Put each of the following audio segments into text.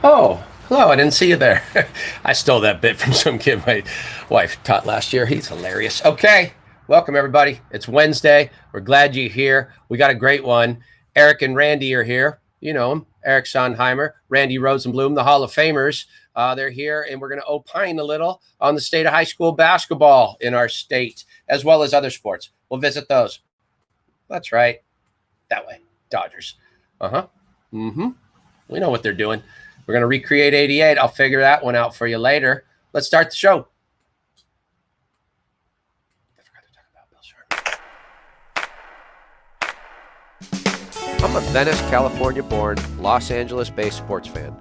Oh, hello. I didn't see you there. I stole that bit from some kid my wife taught last year. He's hilarious. Okay. Welcome, everybody. It's Wednesday. We're glad you're here. We got a great one. Eric and Randy are here. You know them. Eric Sondheimer, Randy Rosenbloom, the Hall of Famers. They're here, and we're going to opine a little on the state of high school basketball in our state, as well as other sports. We'll visit those. That's right. That way. Dodgers. Uh-huh. Mm-hmm. We know what they're doing. We're going to recreate 88. I'll figure that one out for you later. Let's start the show. I forgot to talk about Bill Sherman. I'm a Venice, California-born, Los Angeles-based sports fan.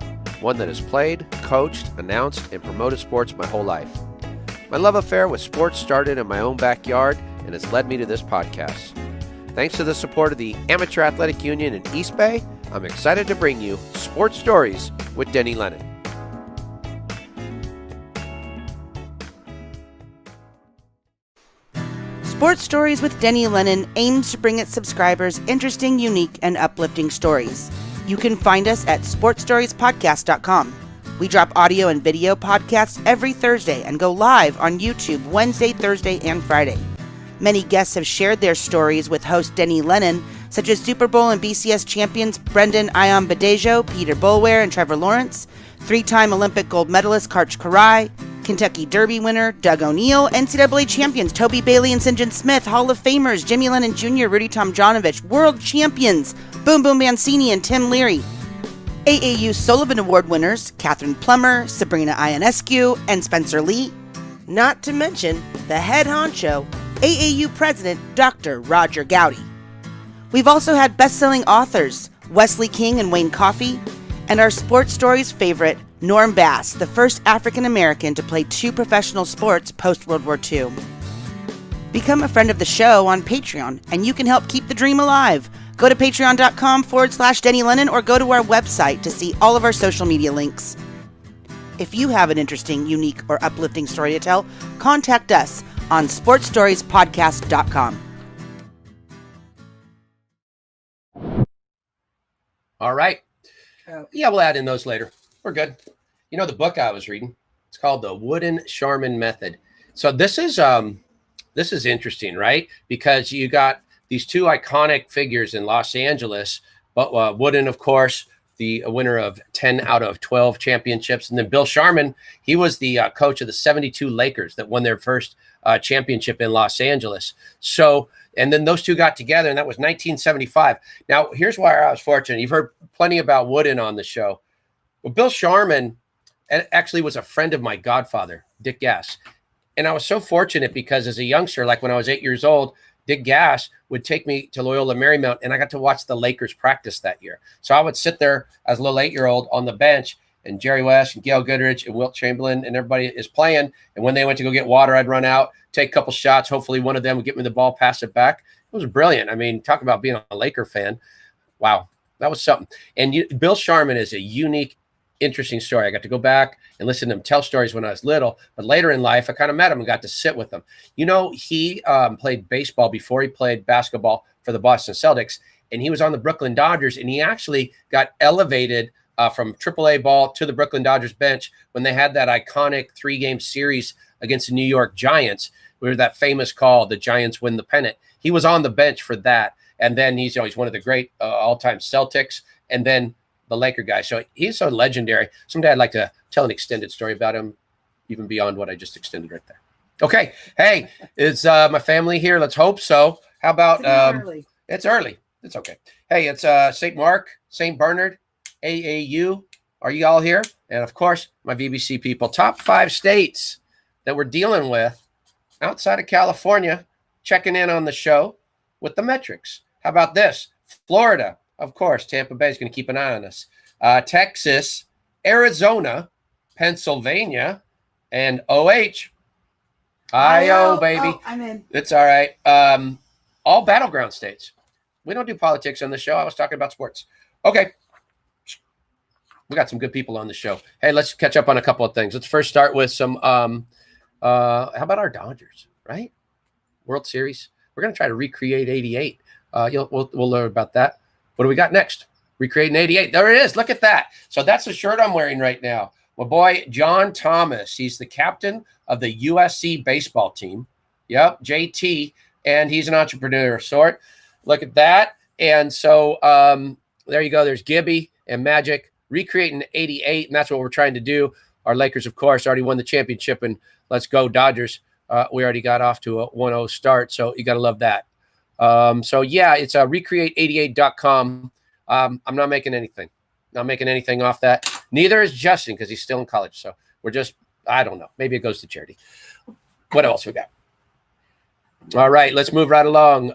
One that has played, coached, announced, and promoted sports my whole life. My love affair with sports started in my own backyard and has led me to this podcast. Thanks to the support of the Amateur Athletic Union in East Bay, I'm excited to bring you Sports Stories with Denny Lennon. Sports Stories with Denny Lennon aims to bring its subscribers interesting, unique, and uplifting stories. You can find us at sportstoriespodcast.com. We drop audio and video podcasts every Thursday and go live on YouTube Wednesday, Thursday, and Friday. Many guests have shared their stories with host Denny Lennon, such as Super Bowl and BCS champions Brendan Ion Badejo, Peter Boulware, and Trevor Lawrence, three-time Olympic gold medalist Karch Karai, Kentucky Derby winner Doug O'Neill, NCAA champions Toby Bailey and St. John Smith, Hall of Famers Jimmy Lennon Jr., Rudy Tomjanovich, world champions Boom Boom Mancini and Tim Leary, AAU Sullivan Award winners Catherine Plummer, Sabrina Ionescu, and Spencer Lee, not to mention the head honcho, AAU President Dr. Roger Gowdy. We've also had best-selling authors Wesley King and Wayne Coffey, and our sports stories favorite, Norm Bass, the first African-American to play two professional sports post-World War II. Become a friend of the show on Patreon, and you can help keep the dream alive. Go to patreon.com/Denny Lennon or go to our website to see all of our social media links. If you have an interesting, unique, or uplifting story to tell, contact us on sportstoriespodcast.com. All right. Yeah, we'll add in those later. We're good. You know the book I was reading? It's called The Wooden Sherman Method. So this is interesting, right? Because you got these two iconic figures in Los Angeles, but Wooden, of course, the winner of 10 out of 12 championships. And then Bill Sherman, he was the coach of the 72 Lakers that won their first championship in Los Angeles. So, and then those two got together, and that was 1975. Now, here's why I was fortunate. You've heard plenty about Wooden on the show. Well, Bill Sherman actually was a friend of my godfather, Dick Gass. And I was so fortunate because as a youngster, like when I was 8 years old, Dick Gass would take me to Loyola Marymount, and I got to watch the Lakers practice that year. So I would sit there as a little 8-year-old on the bench, and Jerry West and Gail Goodrich and Wilt Chamberlain and everybody is playing. And when they went to go get water, I'd run out, take a couple shots. Hopefully one of them would get me the ball, pass it back. It was brilliant. I mean, talk about being a Laker fan. Wow, that was something. And Bill Sherman is a unique, interesting story. I got to go back and listen to him tell stories when I was little, but later in life, I kind of met him and got to sit with him. You know, he played baseball before he played basketball for the Boston Celtics, and he was on the Brooklyn Dodgers, and he actually got elevated from AAA ball to the Brooklyn Dodgers bench when they had that iconic 3-game series against the New York Giants, where that famous call, the Giants win the pennant. He was on the bench for that, and then he's one of the great all-time Celtics, and then the Laker guy. So he's so legendary. Someday I'd like to tell an extended story about him, even beyond what I just extended right there. Okay. Hey, is my family here? Let's hope so. How about it's early. It's okay. Hey, it's St. Mark, St. Bernard, AAU. Are you all here? And of course, my VBC people. Top 5 states that we're dealing with outside of California, checking in on the show with the metrics. How about this? Florida. Of course, Tampa Bay is going to keep an eye on us. Texas, Arizona, Pennsylvania, and OH. IO, baby. Oh, I'm in. It's all right. All battleground states. We don't do politics on the show. I was talking about sports. Okay. We got some good people on the show. Hey, let's catch up on a couple of things. Let's first start with some, how about our Dodgers, right? World Series. We're going to try to recreate 88. We'll learn about that. What do we got next? Recreating 88. There it is. Look at that. So that's the shirt I'm wearing right now. My boy, John Thomas. He's the captain of the USC baseball team. Yep, JT. And he's an entrepreneur of sort. Look at that. And so there you go. There's Gibby and Magic recreating 88. And that's what we're trying to do. Our Lakers, of course, already won the championship. And let's go Dodgers. We already got off to a 1-0 start. So you got to love that. So, yeah, it's recreate88.com. I'm not making anything. Not making anything off that. Neither is Justin because he's still in college. So we're just, I don't know. Maybe it goes to charity. What else we got? All right, let's move right along.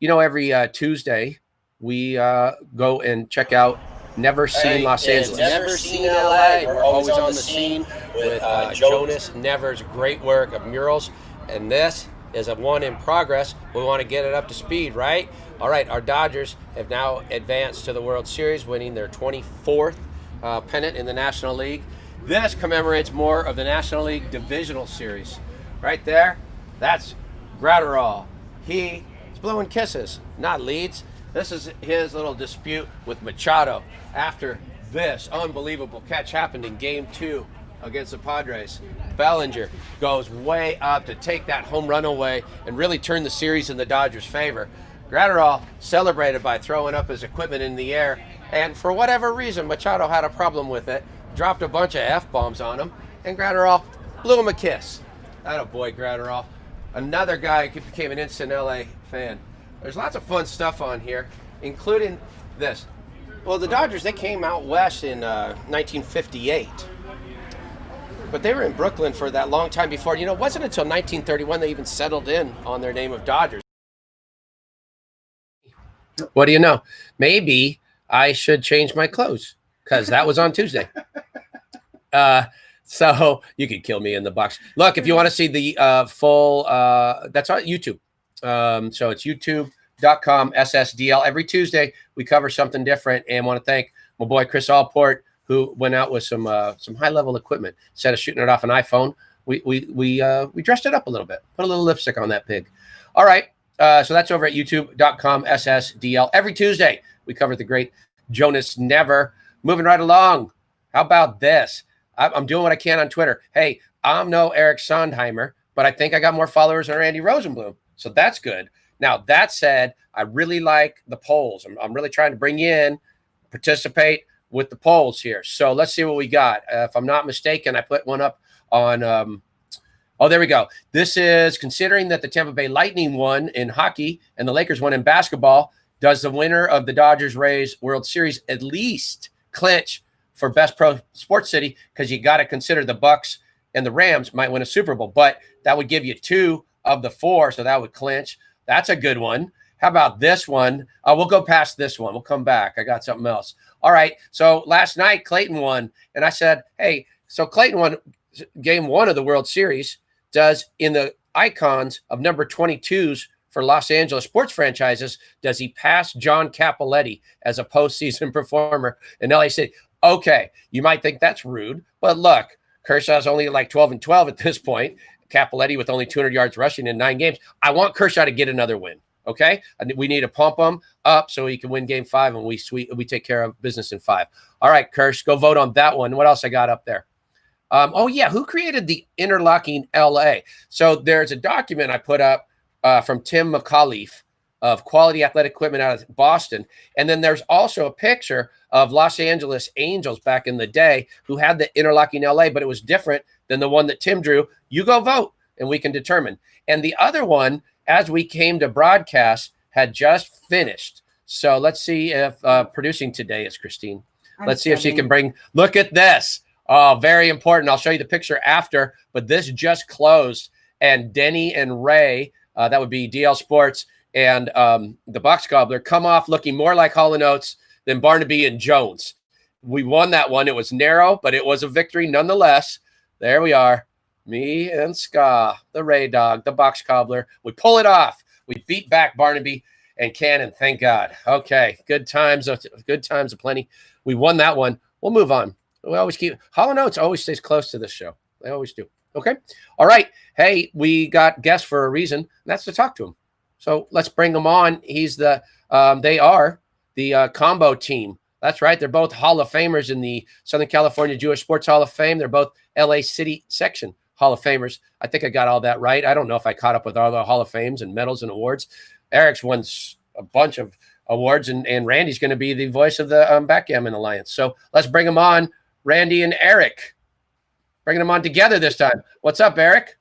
Every Tuesday we go and check out Never Seen Los Angeles. Never Seen LA. We're always on the scene with Jonas Never's great work of Murals. And this is a one in progress. We want to get it up to speed, right? All right, our Dodgers have now advanced to the World Series, winning their 24th pennant in the National League. This commemorates more of the National League Divisional Series. Right there, that's Gratterall. He's blowing kisses, not leads. This is his little dispute with Machado after this unbelievable catch happened in Game 2 against the Padres. Bellinger goes way up to take that home run away and really turn the series in the Dodgers' favor. Gratterall celebrated by throwing up his equipment in the air, and for whatever reason, Machado had a problem with it, dropped a bunch of F-bombs on him, and Gratterall blew him a kiss. Atta boy, Gratterall. Another guy who became an instant LA fan. There's lots of fun stuff on here, including this. Well, the Dodgers, they came out west in 1958. But they were in Brooklyn for that long time before. It wasn't until 1931 they even settled in on their name of Dodgers. What do you know? Maybe I should change my clothes because that was on Tuesday. So you could kill me in the box. Look, if you want to see the full, that's on YouTube. So it's youtube.com SSDL. Every Tuesday we cover something different, and want to thank my boy Chris Allport, who went out with some high level equipment. Instead of shooting it off an iPhone, we dressed it up a little bit, put a little lipstick on that pig. All right. So that's over at youtube.com SSDL. Every Tuesday, we cover the great Jonas Never. Moving right along. How about this? I'm doing what I can on Twitter. Hey, I'm no Eric Sondheimer, but I think I got more followers than Randy Rosenbloom. So that's good. Now, that said, I really like the polls. I'm really trying to bring you in, participate with the polls here. So let's see what we got. If I'm not mistaken, I put one up on there we go. This is considering that the Tampa Bay Lightning won in hockey and the Lakers won in basketball. Does the winner of the Dodgers-Rays World Series at least clinch for best pro sports city? Because you got to consider the Bucks and the Rams might win a Super Bowl, but that would give you 2 of the 4, so that would clinch. That's a good one. How about this one? We'll go past this one. We'll come back. I got something else. All right. So last night, Clayton won, and I said, hey, so Clayton won game 1 of the World Series. Does in the icons of number 22s for Los Angeles sports franchises, does he pass John Cappelletti as a postseason performer in LA City? Okay, you might think that's rude, but look, Kershaw's only like 12-12 at this point. Cappelletti with only 200 yards rushing in 9 games. I want Kershaw to get another win. Okay, we need to pump him up so he can win game 5, and we take care of business in 5. All right, Kersh, go vote on that one. What else I got up there? Who created the interlocking LA? So there's a document I put up from Tim McAuliffe of Quality Athletic Equipment out of Boston. And then there's also a picture of Los Angeles Angels back in the day who had the interlocking LA, but it was different than the one that Tim drew. You go vote and we can determine. And the other one, as we came to broadcast, had just finished. So let's see if producing today is Christine. Let's see if she can bring, look at this. Oh, very important. I'll show you the picture after, but this just closed. And Denny and Ray, that would be DL Sports, and the Box Cobbler come off looking more like Hall & Oates than Barnaby and Jones. We won that one. It was narrow, but it was a victory nonetheless. There we are. Me and Ska, the Ray Dog, the Box Cobbler. We pull it off. We beat back Barnaby and Cannon. Thank God. Okay. Good times aplenty. We won that one. We'll move on. We always keep Hall & Oates always stays close to this show. They always do. Okay. All right. Hey, we got guests for a reason. And that's to talk to him. So let's bring him on. He's they are the combo team. That's right. They're both Hall of Famers in the Southern California Jewish Sports Hall of Fame. They're both LA City section Hall of Famers. I think I got all that right. I don't know if I caught up with all the Hall of Fames and medals and awards. Eric's won a bunch of awards, and Randy's going to be the voice of the Backgammon Alliance. So let's bring them on, Randy and Eric. Bringing them on together this time. What's up, Eric?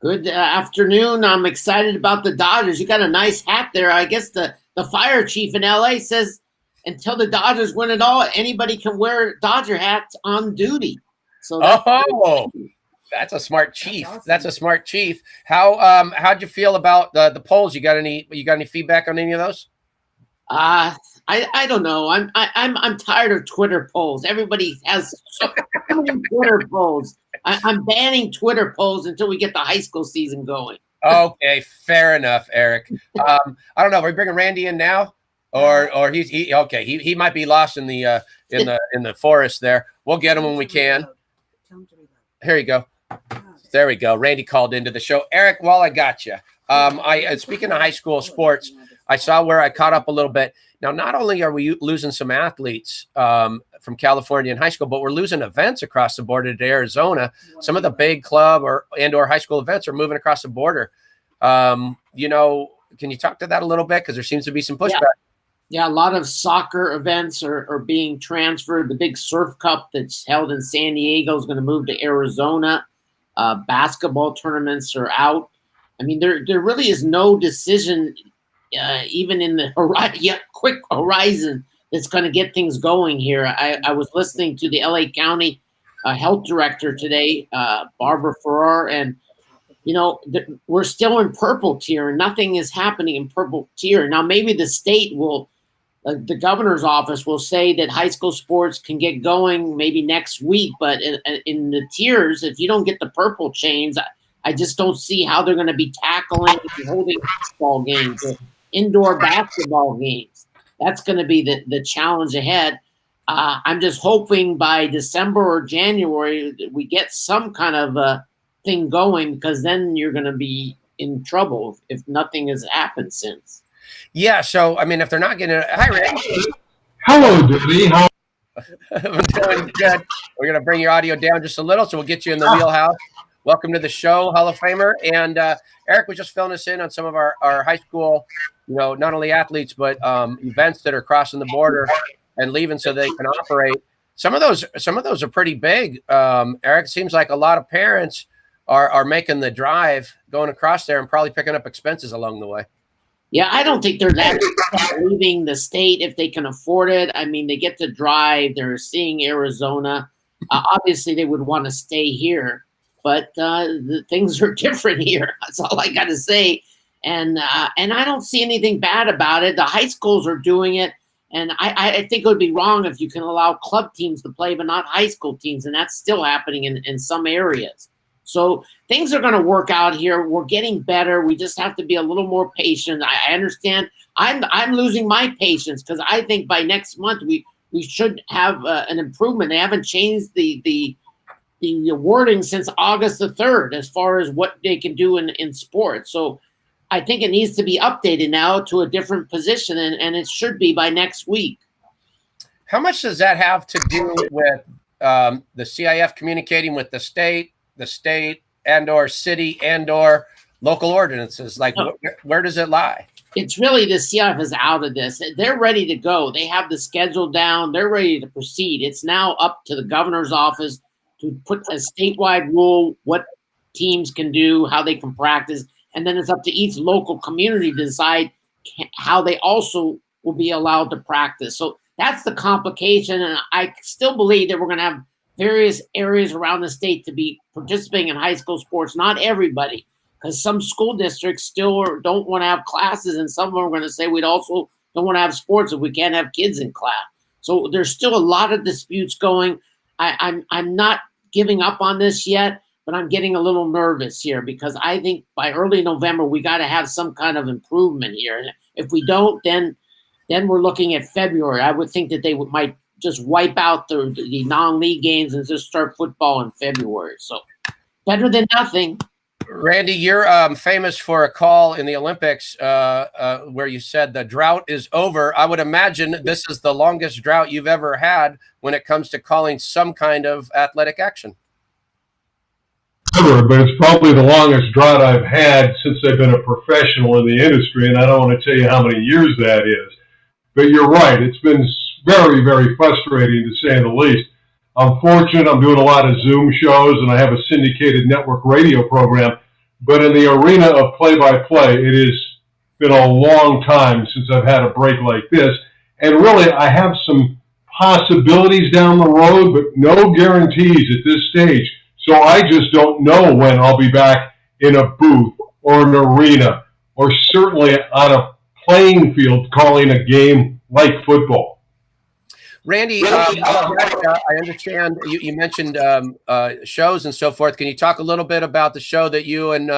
Good afternoon. I'm excited about the Dodgers. You got a nice hat there. I guess the fire chief in LA says until the Dodgers win it all, anybody can wear Dodger hats on duty. So that's a smart chief. That's a smart chief. How'd you feel about the polls? You got any feedback on any of those? I don't know. I'm tired of Twitter polls. Everybody has so many Twitter polls. I'm banning Twitter polls until we get the high school season going. Okay, fair enough, Eric. I don't know. Are we bringing Randy in now, or he might be lost in the forest there. We'll get him when we can. Here you go. There we go. Randy called into the show. Eric, while I got you, speaking of high school sports, I saw where I caught up a little bit. Now, not only are we losing some athletes from California in high school, but we're losing events across the border to Arizona. Some of the big club or high school events are moving across the border. Can you talk to that a little bit? Because there seems to be some pushback. Yeah, a lot of soccer events are being transferred. The big surf cup that's held in San Diego is going to move to Arizona. Basketball tournaments are out. I mean, there really is no decision even in the quick horizon that's going to get things going here. I was listening to the LA County health director today, Barbara Farrar, and we're still in purple tier and nothing is happening in purple tier. Now maybe the state will, the governor's office will say that high school sports can get going maybe next week, but in the tiers, if you don't get the purple chains, I just don't see how they're going to be tackling and holding baseball games, indoor basketball games. That's going to be the challenge ahead. I'm just hoping by December or January that we get some kind of thing going, because then you're going to be in trouble if nothing has happened since. Yeah. So, I mean, if they're not getting it, hi, Rick. Hello, Dewey. How? I'm doing good. We're going to bring your audio down just a little, so we'll get you in the wheelhouse. Welcome to the show, Hall of Famer. And Eric was just filling us in on some of our high school, not only athletes, but events that are crossing the border and leaving so they can operate. Some of those are pretty big. Eric, seems like a lot of parents are making the drive, going across there and probably picking up expenses along the way. Yeah, I don't think they're that leaving the state if they can afford it. I mean, they get to drive. They're seeing Arizona. Obviously, they would want to stay here, but the things are different here. That's all I got to say. And I don't see anything bad about it. The high schools are doing it. And I think it would be wrong if you can allow club teams to play, but not high school teams. And that's still happening in some areas. So things are going to work out here. We're getting better. We just have to be a little more patient. I understand. I'm losing my patience because I think by next month we should have an improvement. They haven't changed the wording since August the 3rd as far as what they can do in sports. So I think it needs to be updated now to a different position, and it should be by next week. How much does that have to do with the CIF communicating with the state and/or city and/or local ordinances? Like, where does it lie? It's really the CIF is out of this. They're ready to go. They have the schedule down. They're ready to proceed. It's now up to the governor's office to put a statewide rule, what teams can do, how they can practice. And then it's up to each local community to decide how they also will be allowed to practice. So that's the complication. And I still believe that we're going to have various areas around the state to be participating in high school sports. Not everybody, because some school districts still don't want to have classes. And some of them are going to say we also don't want to have sports if we can't have kids in class. So there's still a lot of disputes going. I'm not giving up on this yet, but I'm getting a little nervous here because I think by early November, we got to have some kind of improvement here. And if we don't, then we're looking at February. I would think that they might just wipe out the non-league games and just start football in February. So better than nothing. Randy, you're famous for a call in the Olympics where you said the drought is over. I would imagine this is the longest drought you've ever had when it comes to calling some kind of athletic action. Ever, but it's probably the longest drought I've had since I've been a professional in the industry, and I don't want to tell you how many years that is. But you're right, it's been very, very frustrating to say the least. I'm fortunate I'm doing a lot of Zoom shows, and I have a syndicated network radio program. But in the arena of play-by-play, it has been a long time since I've had a break like this. And really, I have some possibilities down the road, but no guarantees at this stage. So I just don't know when I'll be back in a booth or an arena or certainly on a playing field calling a game like football. Randy, I understand you mentioned shows and so forth. Can you talk a little bit about the show that you and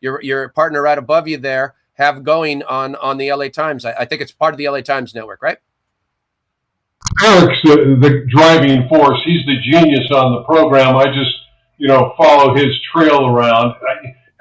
your partner right above you there have going on the LA Times? I think it's part of the LA Times network, right? Eric's the driving force. He's the genius on the program. I just, follow his trail around.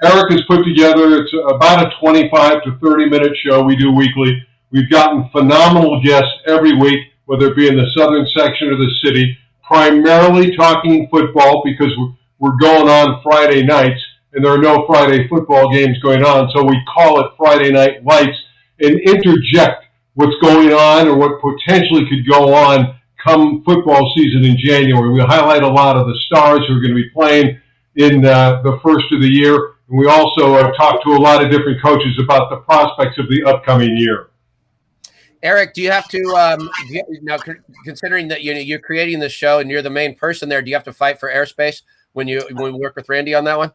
Eric has put together, it's about a 25 to 30 minute show we do weekly. We've gotten phenomenal guests every week, whether it be in the southern section of the city, primarily talking football because we're going on Friday nights and there are no Friday football games going on. So we call it Friday Night Lights and interject what's going on or what potentially could go on come football season in January. We highlight a lot of the stars who are going to be playing in the first of the year. And we also talk to a lot of different coaches about the prospects of the upcoming year. Eric, do you have to now, considering that you're creating the show and you're the main person there, do you have to fight for airspace when we work with Randy on that one?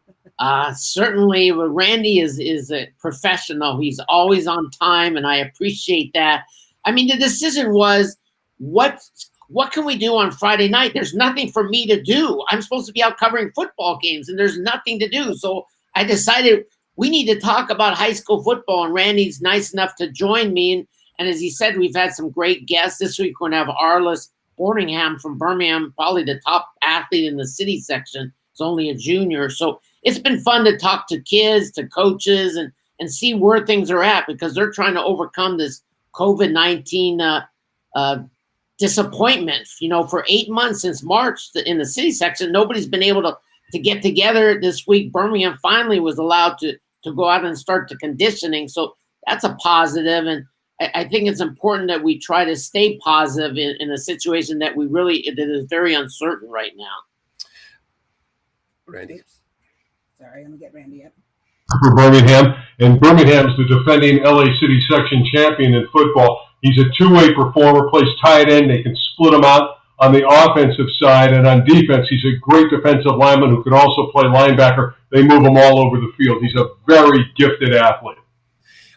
Certainly, Randy is a professional. He's always on time, and I appreciate that. I mean, the decision was, what can we do on Friday night? There's nothing for me to do. I'm supposed to be out covering football games, and there's nothing to do. So I decided we need to talk about high school football, and Randy's nice enough to join me. And as he said, we've had some great guests. This week we're going to have Arliss Borningham from Birmingham, probably the top athlete in the city section. It's only a junior. So it's been fun to talk to kids, to coaches, and see where things are at because they're trying to overcome this COVID-19 disappointment. For 8 months since March in the city section, nobody's been able to get together. This week, Birmingham finally was allowed to go out and start the conditioning. So that's a positive. And I think it's important that we try to stay positive in a situation that that is very uncertain right now. Randy. Sorry, let me get Randy up. For Birmingham, and Birmingham's the defending LA City section champion in football. He's a two-way performer, plays tight end. They can split him out on the offensive side, and on defense, he's a great defensive lineman who can also play linebacker. They move him all over the field. He's a very gifted athlete.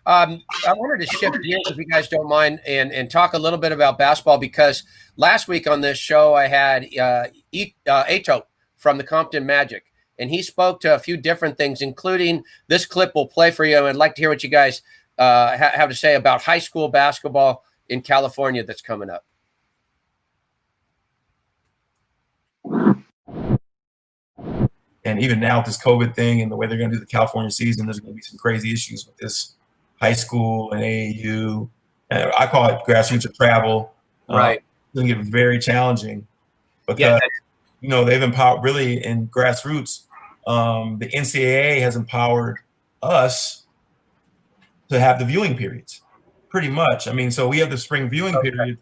I wanted to shift gears, if you guys don't mind, and talk a little bit about basketball because last week on this show I had Ato from the Compton Magic. And he spoke to a few different things, including this clip we'll play for you. And I'd like to hear what you guys have to say about high school basketball in California that's coming up. And even now with this COVID thing and the way they're going to do the California season, there's going to be some crazy issues with this high school and AAU. I call it grassroots or travel. Right. It's going to get very challenging because, they've empowered really in grassroots. The NCAA has empowered us to have the viewing periods pretty much. I mean, so we have the spring viewing period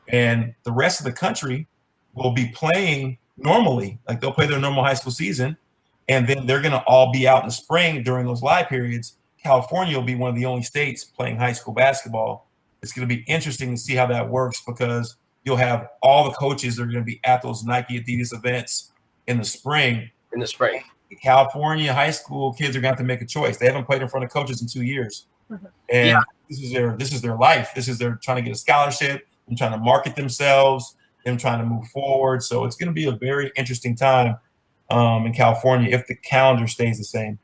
and the rest of the country will be playing normally, like they'll play their normal high school season. And then they're going to all be out in the spring during those live periods. California will be one of the only states playing high school basketball. It's going to be interesting to see how that works because you'll have all the coaches that are going to be at those Nike Adidas events in the spring. California high school kids are going to have to make a choice. They haven't played in front of coaches in 2 years. And this is their life. This is their trying to get a scholarship and trying to market themselves and trying to move forward. So it's going to be a very interesting time in California if the calendar stays the same.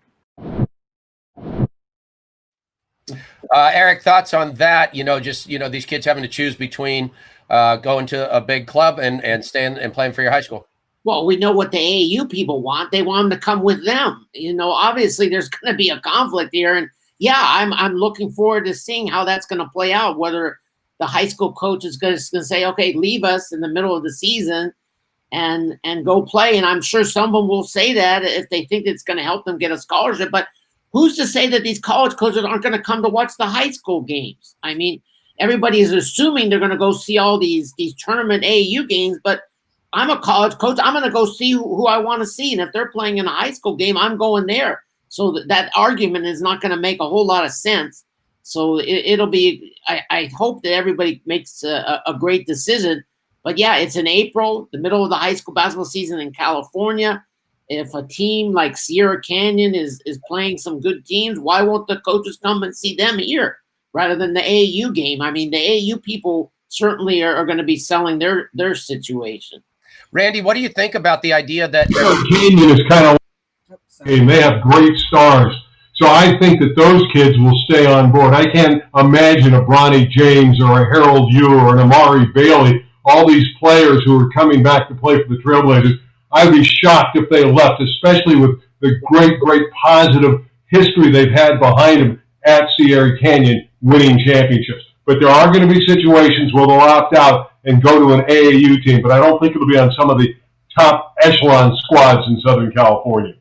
Eric, thoughts on that? These kids having to choose between going to a big club and staying and playing for your high school. Well, we know what the AAU people want. They want them to come with them. Obviously there's going to be a conflict here. And yeah, I'm looking forward to seeing how that's going to play out, whether the high school coach is going to say, okay, leave us in the middle of the season and go play. And I'm sure some of them will say that if they think it's going to help them get a scholarship. But who's to say that these college coaches aren't going to come to watch the high school games? I mean, everybody is assuming they're going to go see all these tournament AAU games, but I'm a college coach. I'm going to go see who I want to see. And if they're playing in a high school game, I'm going there. So that argument is not going to make a whole lot of sense. So it'll be, I hope that everybody makes a great decision. But yeah, it's in April, the middle of the high school basketball season in California. If a team like Sierra Canyon is playing some good teams, why won't the coaches come and see them here rather than the AAU game? I mean, the AAU people certainly are going to be selling their situation. Randy, what do you think about the idea that Canyon is kind of, and they have great stars. So I think that those kids will stay on board. I can't imagine a Bronny James or a Harold Yu or an Amari Bailey, all these players who are coming back to play for the Trailblazers. I'd be shocked if they left, especially with the great positive history they've had behind them at Sierra Canyon winning championships. But there are going to be situations where they'll opt out and go to an AAU team, but I don't think it'll be on some of the top echelon squads in Southern California.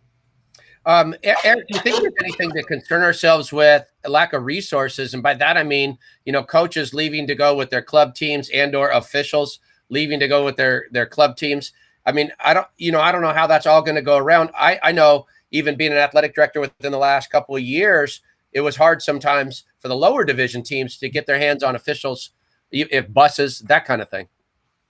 Eric, do you think there's anything to concern ourselves with a lack of resources? And by that, I mean, coaches leaving to go with their club teams and or officials leaving to go with their club teams. I mean, I don't know how that's all going to go around. I know even being an athletic director within the last couple of years, it was hard sometimes for the lower division teams to get their hands on officials, if buses, that kind of thing.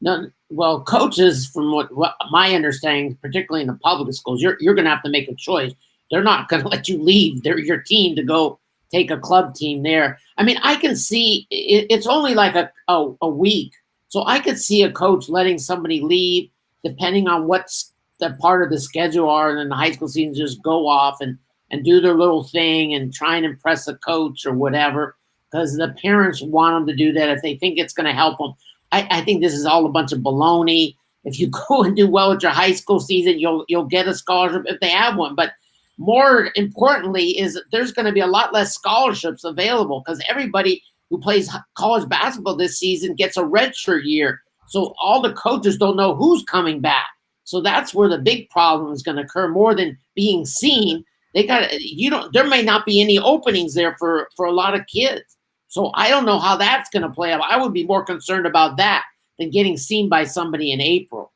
No, well, coaches, from what my understanding, particularly in the public schools, you're going to have to make a choice. They're not going to let you leave your team to go take a club team there. I mean, I can see it's only like a week, so I could see a coach letting somebody leave depending on what's the part of the schedule are, and then the high school season just go off and do their little thing and try and impress a coach or whatever, because the parents want them to do that if they think it's going to help them. I think this is all a bunch of baloney. If you go and do well with your high school season, you'll get a scholarship if they have one. But more importantly is there's going to be a lot less scholarships available because everybody who plays college basketball this season gets a redshirt year. So all the coaches don't know who's coming back. So that's where the big problem is going to occur more than being seen. There may not be any openings there for a lot of kids. So I don't know how that's going to play out. I would be more concerned about that than getting seen by somebody in April.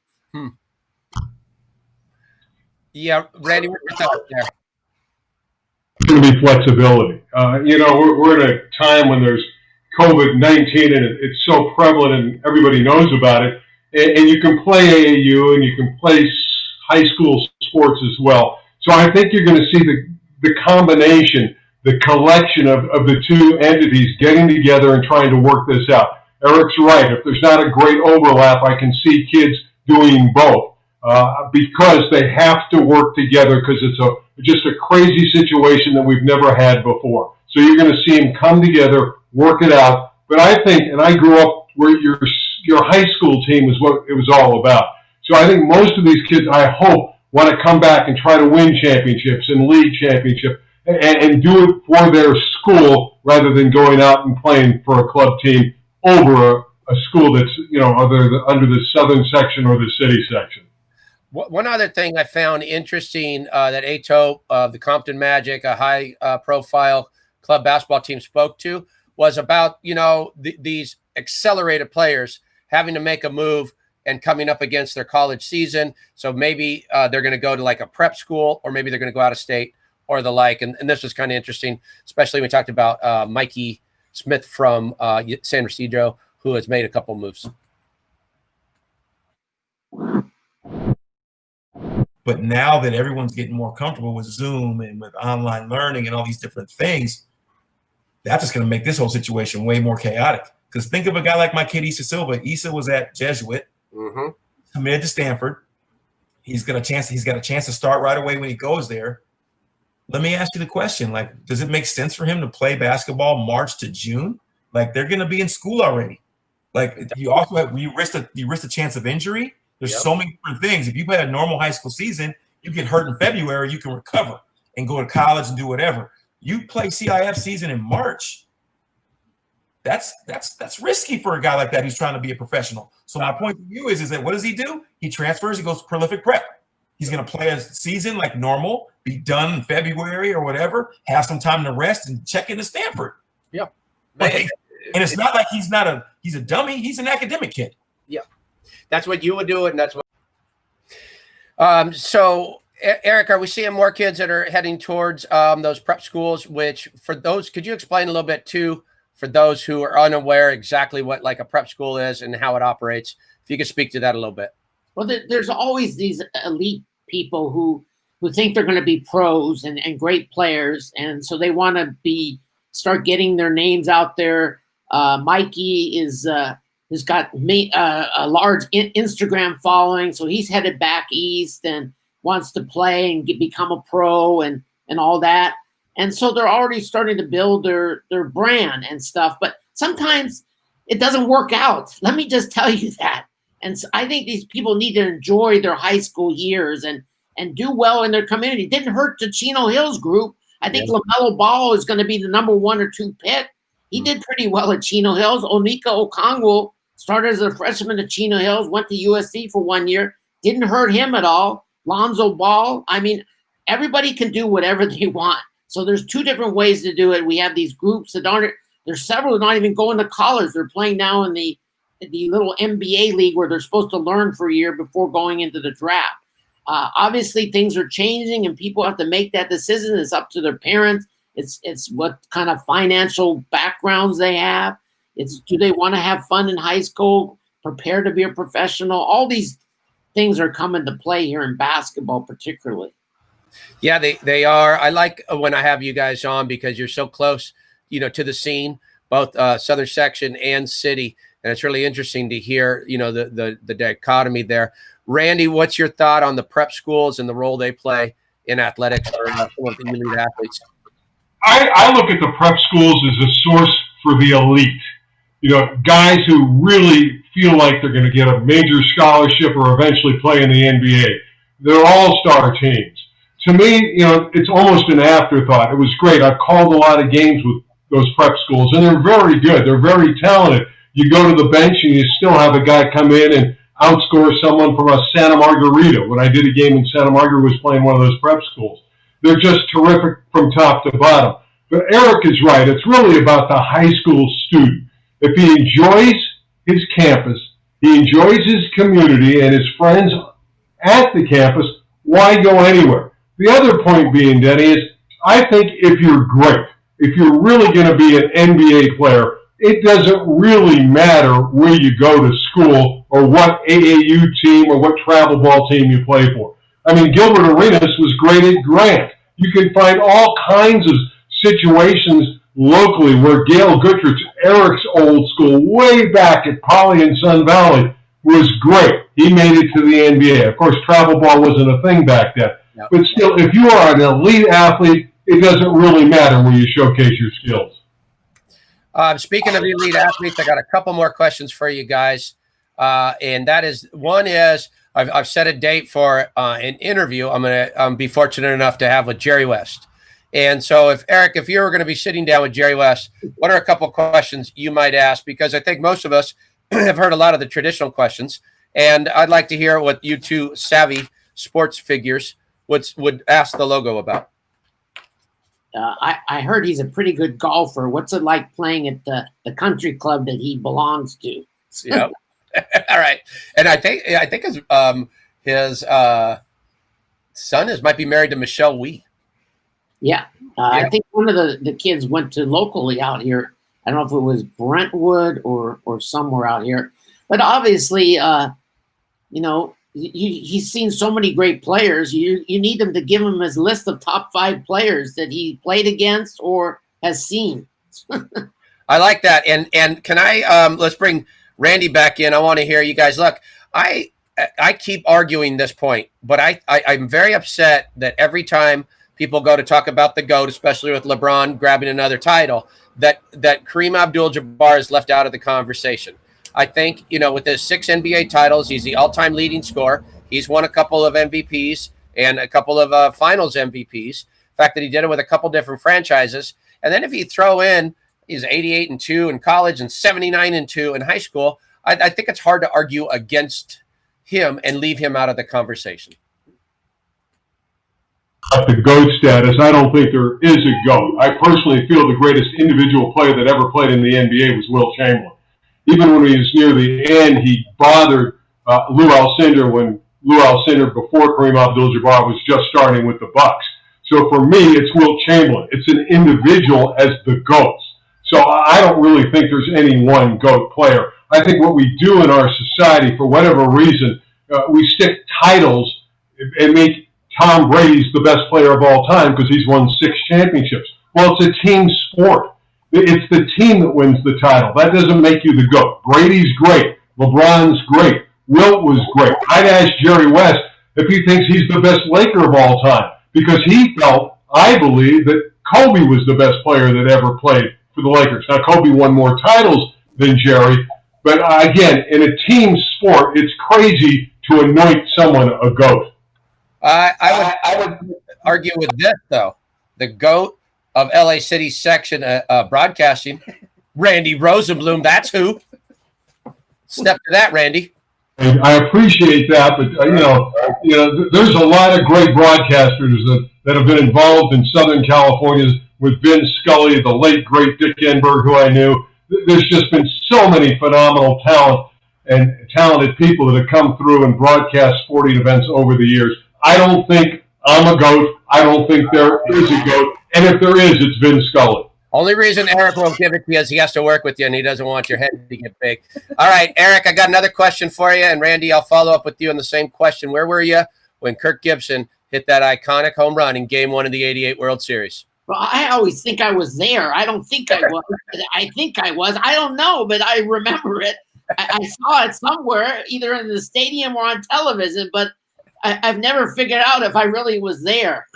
Yeah, Randy, what's your thoughts there? It's going to be flexibility. We're in a time when there's COVID-19 and it's so prevalent and everybody knows about it. And you can play AAU and you can play high school sports as well. So I think you're going to see the combination, the collection of the two entities getting together and trying to work this out. Eric's right. If there's not a great overlap, I can see kids doing both because they have to work together because it's just a crazy situation that we've never had before. So you're going to see them come together, work it out. But I think, and I grew up where your high school team is what it was all about. So I think most of these kids, I hope, want to come back and try to win championships and league championships and do it for their school rather than going out and playing for a club team over a school that's, under the southern section or the city section. One other thing I found interesting that Ato of the Compton Magic, a high profile club basketball team, spoke to was about, these accelerated players having to make a move and coming up against their college season. So maybe they're going to go to like a prep school, or maybe they're going to go out of state or the like. And this was kind of interesting, especially when we talked about Mikey Smith from San Ysidro, who has made a couple moves. But now that everyone's getting more comfortable with Zoom and with online learning and all these different things, that's just going to make this whole situation way more chaotic. Because think of a guy like my kid, Issa Silva. Issa was at Jesuit, committed to Stanford. He's got a chance to start right away when he goes there. Let me ask you the question: like, does it make sense for him to play basketball March to June? Like, they're going to be in school already. Like, you risk a chance of injury. There's so many different things. If you play a normal high school season, you get hurt in February, you can recover and go to college and do whatever. You play CIF season in March. That's risky for a guy like that who's trying to be a professional. So my point to you is that what does he do? He transfers, he goes to prolific prep. He's going to play a season like normal, be done in February or whatever, have some time to rest and check into Stanford. Yeah. And it's not like he's a dummy. He's an academic kid. Yeah. That's what you would do. And that's what. So Eric, are we seeing more kids that are heading towards those prep schools, which for those, could you explain a little bit too, for those who are unaware exactly what like a prep school is and how it operates? If you could speak to that a little bit. Well, there's always these elite people who think they're going to be pros and great players. And so they want to start getting their names out there. Mikey has got a large Instagram following. So he's headed back east and wants to play and become a pro and all that. And so they're already starting to build their brand and stuff. But sometimes it doesn't work out. Let me just tell you that. And so I think these people need to enjoy their high school years and do well in their community. It didn't hurt the Chino Hills group. I think LaMelo Ball is going to be the number 1 or 2 pick. He did pretty well at Chino Hills. Onika Okongwu started as a freshman at Chino Hills, went to USC for 1 year. Didn't hurt him at all. Lonzo Ball. I mean, everybody can do whatever they want. So there's 2 different ways to do it. We have these groups that there's several that are not even going to college. They're playing now in the little NBA league where they're supposed to learn for a year before going into the draft. Obviously, things are changing, and people have to make that decision. It's up to their parents. It's what kind of financial backgrounds they have. It's do they want to have fun in high school, prepare to be a professional? All these things are coming to play here in basketball, particularly. Yeah, they are. I like when I have you guys on because you're so close, to the scene, both Southern Section and City. And it's really interesting to hear, the dichotomy there. Randy, what's your thought on the prep schools and the role they play in athletics for some of the elite athletes? I look at the prep schools as a source for the elite. Guys who really feel like they're going to get a major scholarship or eventually play in the NBA. They're all-star teams. To me, it's almost an afterthought. It was great. I've called a lot of games with those prep schools, and they're very good. They're very talented. You go to the bench and you still have a guy come in and outscore someone from a Santa Margarita. When I did a game in Santa Margarita, was playing one of those prep schools. They're just terrific from top to bottom. But Eric is right. It's really about the high school student. If he enjoys his campus, he enjoys his community and his friends at the campus, why go anywhere? The other point being, Denny, is I think if you're great, if you're really going to be an NBA player, it doesn't really matter where you go to school or what AAU team or what travel ball team you play for. I mean, Gilbert Arenas was great at Grant. You can find all kinds of situations locally where Gail Goodrich, Eric's old school, way back at Poly and Sun Valley, was great. He made it to the NBA. Of course, travel ball wasn't a thing back then. Yep. But still, if you are an elite athlete, it doesn't really matter where you showcase your skills. Speaking of elite athletes, I got a couple more questions for you guys. And that is, one is, I've set a date for an interview I'm going to be fortunate enough to have with Jerry West. And so Eric, if you were going to be sitting down with Jerry West, what are a couple questions you might ask? Because I think most of us have heard a lot of the traditional questions. And I'd like to hear what you two savvy sports figures would ask the logo about. I heard he's a pretty good golfer. What's it like playing at the country club that he belongs to? Yeah. All right. And I think his son might be married to Michelle Wee. Yeah. I think one of the kids went to locally out here. I don't know if it was Brentwood or somewhere out here. But obviously, he's seen so many great players. You need him to give him his list of top 5 players that he played against or has seen. I like that. And can I let's bring Randy back in. I want to hear you guys. Look, I keep arguing this point, but I'm very upset that every time people go to talk about the GOAT, especially with LeBron grabbing another title, that Kareem Abdul-Jabbar is left out of the conversation. I think, with his 6 NBA titles, he's the all-time leading scorer. He's won a couple of MVPs and a couple of finals MVPs. The fact that he did it with a couple different franchises. And then if you throw in, he's 88-2 in college and 79-2 in high school, I think it's hard to argue against him and leave him out of the conversation. The GOAT status, I don't think there is a GOAT. I personally feel the greatest individual player that ever played in the NBA was Will Chamberlain. Even when he was near the end, he bothered Lou Alcindor when Lou Alcindor, before Kareem Abdul-Jabbar, was just starting with the Bucks. So for me, it's Will Chamberlain. It's an individual as the GOATs. So I don't really think there's any one GOAT player. I think what we do in our society, for whatever reason, we stick titles and make Tom Brady's the best player of all time because he's won 6 championships. Well, it's a team sport. It's the team that wins the title. That doesn't make you the GOAT. Brady's great. LeBron's great. Wilt was great. I'd ask Jerry West if he thinks he's the best Laker of all time because he felt, I believe, that Kobe was the best player that ever played for the Lakers. Now, Kobe won more titles than Jerry, but again, in a team sport, it's crazy to anoint someone a GOAT. I would argue with this, though. The GOAT of LA City section broadcasting, Randy Rosenbloom. That's who. Step to that, Randy. I appreciate that, but there's a lot of great broadcasters that have been involved in Southern California with Vin Scully, the late great Dick Enberg, who I knew. There's just been so many phenomenal talented people that have come through and broadcast sporting events over the years. I don't think I'm a GOAT. I don't think there is a GOAT. And if there is, it's Vin Scully. Only reason Eric won't give it to you is he has to work with you and he doesn't want your head to get big. All right, Eric, I got another question for you. And Randy, I'll follow up with you on the same question. Where were you when Kirk Gibson hit that iconic home run in Game 1 of the '88 World Series? Well, I always think I was there. I don't think I was. I think I was. I don't know, but I remember it. I saw it somewhere, either in the stadium or on television, but I've never figured out if I really was there.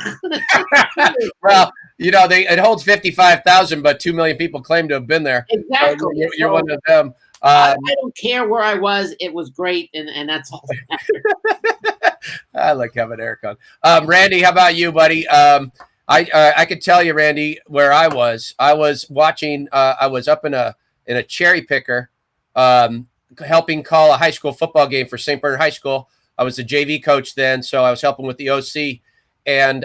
Well, it holds 55,000, but 2 million people claim to have been there. Exactly. You're one of them. I don't care where I was. It was great, and that's all that matters. I like having Eric on. Randy, how about you, buddy? I could tell you, Randy, where I was. I was watching. I was up in a cherry picker, helping call a high school football game for St. Bernard High School. I was the JV coach then, so I was helping with the OC. And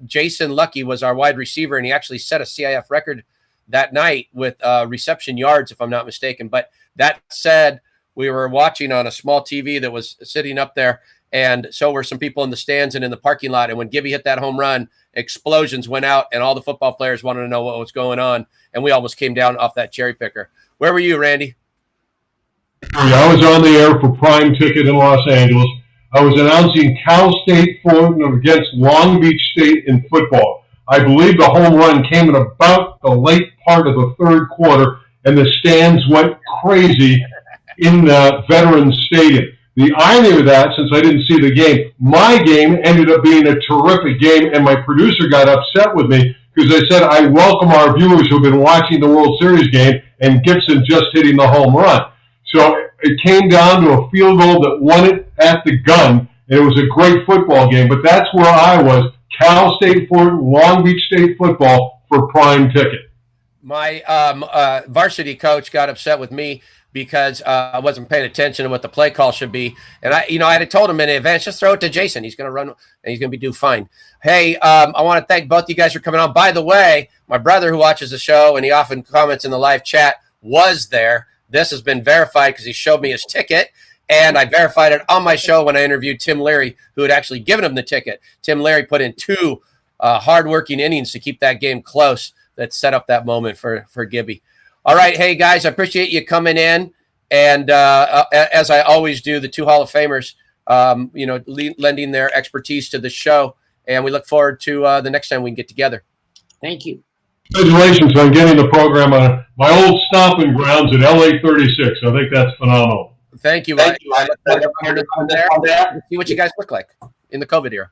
Jason Lucky was our wide receiver, and he actually set a CIF record that night with reception yards, if I'm not mistaken. But that said, we were watching on a small TV that was sitting up there, and so were some people in the stands and in the parking lot. And when Gibby hit that home run, explosions went out, and all the football players wanted to know what was going on, and we almost came down off that cherry picker. Where were you, Randy? I was on the air for Prime Ticket in Los Angeles. I was announcing Cal State Fulton against Long Beach State in football. I believe the home run came in about the late part of the third quarter, and the stands went crazy in the Veterans Stadium. The irony of that, since I didn't see the game, my game ended up being a terrific game, and my producer got upset with me because I said, I welcome our viewers who've been watching the World Series game, and Gibson just hitting the home run. So it came down to a field goal that won it at the gun, and it was a great football game. But that's where I was, Cal State Fulton, Long Beach State football for Prime Ticket. My varsity coach got upset with me because I wasn't paying attention to what the play call should be. And I had told him in advance, just throw it to Jason. He's going to run, and he's going to do fine. Hey, I want to thank both you guys for coming on. By the way, my brother who watches the show, and he often comments in the live chat, was there. This has been verified because he showed me his ticket, and I verified it on my show when I interviewed Tim Leary, who had actually given him the ticket. Tim Leary put in 2 hard-working innings to keep that game close that set up that moment for Gibby. All right, hey, guys, I appreciate you coming in, and as I always do, the 2 Hall of Famers, lending their expertise to the show, and we look forward to the next time we can get together. Thank you. Congratulations on getting the program on my old stomping grounds at LA 36. I think that's phenomenal. Thank you. I look forward to there. See what you guys look like in the COVID era.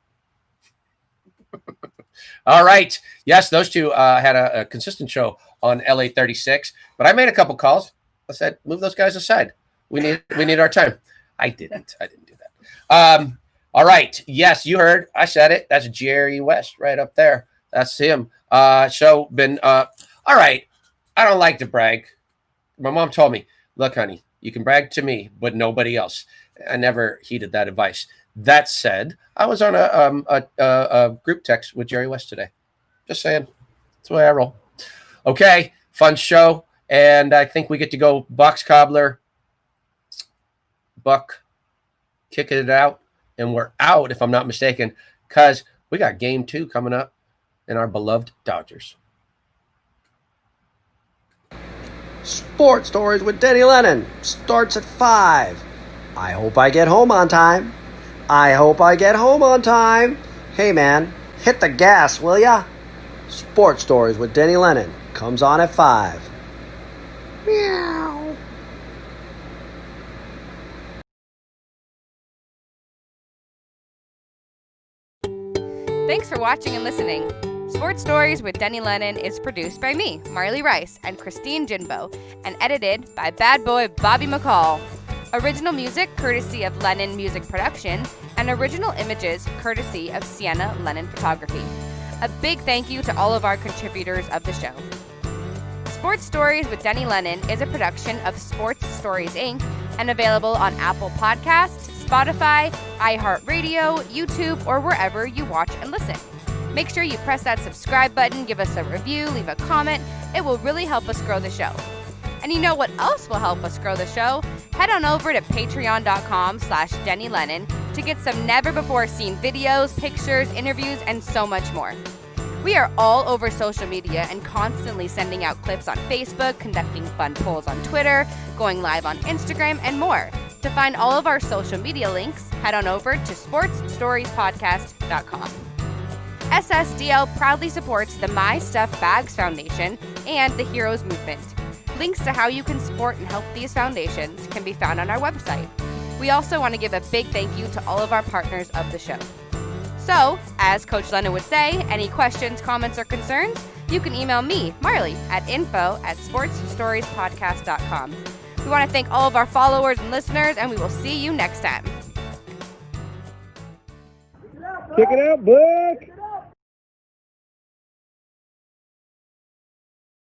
All right. Yes, those 2 had a consistent show on LA 36, but I made a couple calls. I said, move those guys aside. We need our time. I didn't do that. All right. Yes, you heard. I said it. That's Jerry West right up there. That's him. All right. I don't like to brag. My mom told me, look, honey, you can brag to me, but nobody else. I never heeded that advice. That said, I was on a group text with Jerry West today. Just saying. That's the way I roll. Okay. Fun show. And I think we get to go box cobbler, Buck, kicking it out. And we're out, if I'm not mistaken, because we got game 2 coming up in our beloved Dodgers. Sports Stories with Denny Lennon starts at 5. I hope I get home on time. I hope I get home on time. Hey man, hit the gas, will ya? Sports Stories with Denny Lennon comes on at 5. Meow. Thanks for watching and listening. Sports Stories with Denny Lennon is produced by me, Marley Rice, and Christine Jinbo, and edited by bad boy Bobby McCall. Original music courtesy of Lennon Music Production, and original images courtesy of Sienna Lennon Photography. A big thank you to all of our contributors of the show. Sports Stories with Denny Lennon is a production of Sports Stories Inc. and available on Apple Podcasts, Spotify, iHeartRadio, YouTube, or wherever you watch and listen. Make sure you press that subscribe button, give us a review, leave a comment. It will really help us grow the show. And you know what else will help us grow the show? Head on over to patreon.com/Denny Lennon to get some never-before-seen videos, pictures, interviews, and so much more. We are all over social media and constantly sending out clips on Facebook, conducting fun polls on Twitter, going live on Instagram, and more. To find all of our social media links, head on over to sportsstoriespodcast.com. SSDL proudly supports the My Stuff Bags Foundation and the Heroes Movement. Links to how you can support and help these foundations can be found on our website. We also want to give a big thank you to all of our partners of the show. So, as Coach Lennon would say, any questions, comments, or concerns, you can email me, Marley, at info@sportsstoriespodcast.com. We want to thank all of our followers and listeners, and we will see you next time. Check it out, Buck!